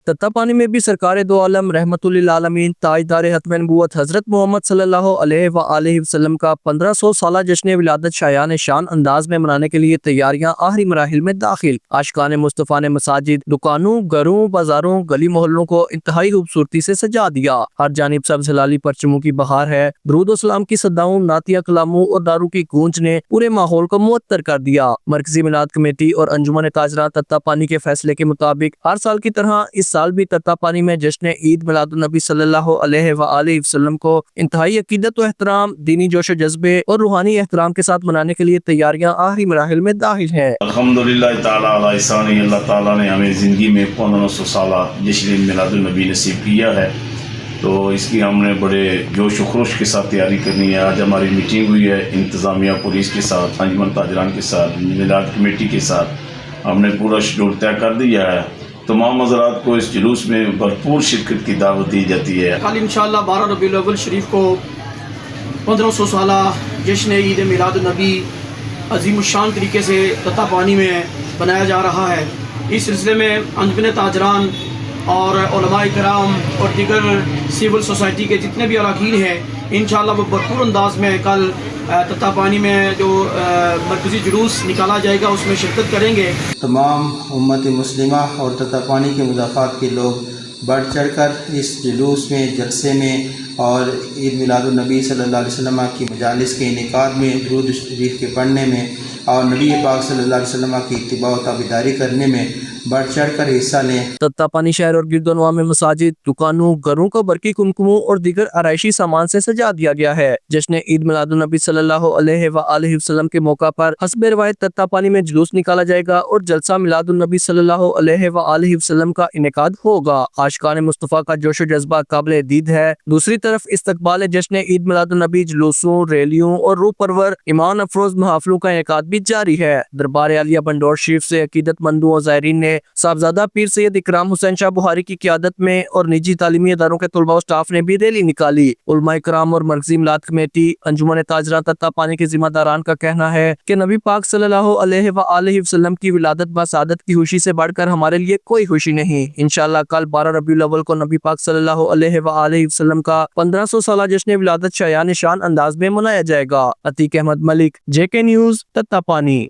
तत्ता पानी में भी सरकार दो आलम रहमतुल्लिल आलमीन ताजदार हतम नबूवत हजरत मोहम्मद सल्लल्लाहु अलैहि वसल्लम का 1500 साला जश्न विलादत शायान शान अंदाज में मनाने के लिए तैयारियां आखिरी मराहिल में दाखिल। आशिकान मुस्तफ़ा ने मसाजिद, दुकानों, घरों, बाजारों, गली मोहल्लों को इंतहाई खूबसूरती से सजा दिया। हर जानिब सब्ज़ हिलाली परचमों की बहार है। दुरूद व सलाम की सदाओं, नातिया कलामों और दारू की गूंज ने पूरे माहौल को मुअत्तर कर दिया। मरकजी मिलाद कमेटी और अंजुमन ताजरा तत्ता पानी के फैसले के मुताबिक हर साल की तरह इस साल भी तत्ता पानी में जश्न ईद मिलादुन नबी सल्लल्लाहु अलैहि वसल्लम को इंतहाई अकीदत व एहतराम, दीनी जोश जज्बे और रूहानी एहतराम के साथ मनाने के लिए तैयारियां आखिरी मराहिल में दाखिल हैं। अल्हम्दुलिल्लाह ताला अला ihसानी, अल्लाह ताला ने हमें ज़िंदगी में 1500 साला जश्न मिलादुन नबी नसीब किया है, तो इसकी हमने बड़े जोश व खरोश के साथ तैयारी करनी है। आज हमारी मीटिंग हुई है इंतज़ामिया पुलिस के साथ, अंजुमन ताजरान के साथ, मिलाद कमेटी के साथ। हमने पूरा शेड्यूल तय कर दिया है। तमाम हज़रात को इस जुलूस में भरपूर शिरकत की दावत दी जाती है। कल इंशाअल्लाह 12 रबीउल अव्वल शरीफ को 1500 साला जश्न ईद मिलादुन नबी अज़ीमुश्शान तरीके से तत्ता पानी में बनाया जा रहा है। इस सिलसिले में अंजुमन ताजरान और उलमाए किराम और दीगर सिविल सोसाइटी के जितने भी अरकान हैं, इंशाअल्लाह वो भरपूर अंदाज में कल तत्ता पानी में जो मरकज़ी जुलूस निकाला जाएगा उसमें शिरकत करेंगे। तमाम उम्मत मुस्लिमा और तत्ता पानी के मुदाफ़ात के लोग बढ़ चढ़ कर इस जुलूस में, जलसे में और ईद मिलादुन नबी सल्लल्लाहु अलैहि वसल्लम की मजालिस के इनेकाद में, दुरूद शरीफ के पढ़ने में और नबी पाक सल्लल्लाहु अलैहि वसल्लम की इत्तिबा व ताबेदारी करने में बढ़ चढ़ कर हिस्सा लें। तत्ता पानी शहर और गिरदोनवा में मसाजिद, दुकानों, घरों को बरकी कुमकुमों और दीगर आराइशी सामान से सजा दिया गया है। जश्न ईद मिलादुन नबी सल्लल्लाहु अलैहि वसल्लम के मौका पर हस्ब रिवायत तत्ता पानी में जुलूस निकाला जाएगा और जलसा मिलादुन नबी सल्लल्लाहु अलैहि वसल्लम का इनेकाद होगा। आशिकान मुस्तफ़ा का जोश जज्बा काबिल दीद है। दूसरी तरफ इस्तकबाल जश्न ईद मिलादुन नबी जुलूसों, रैलियों और रूह परवर ईमान अफरोज महफिलों का इनेकाद भी जारी है। दरबार आलिया बंडोर शरीफ से अकीदतमंदों और ज़ायरीन ने साहबजादा पीर सैयद इकराम हुसैन शाह बुहारी की क़ियादत में और निजी तालीमी इदारों के तलबा और स्टाफ ने भी रैली निकाली। उलमाए किराम और मरकजी मिलाद कमेटी, अंजुमन ताजरा तत्ता पानी के जिम्मेदारान का कहना है कि नबी पाक सल्लल्लाहु अलैहि वसल्लम की विलादत व सादत की खुशी से बढ़कर हमारे लिए कोई खुशी नहीं। इंशाअल्लाह कल 12 रबीउल अव्वल को नबी पाक सल्लल्लाहु अलैहि वसल्लम का 1500 साला जश्न विलादत शायान शान अंदाज में मनाया जाएगा। अतीक अहमद मलिक, JK न्यूज़, तत्ता पानी।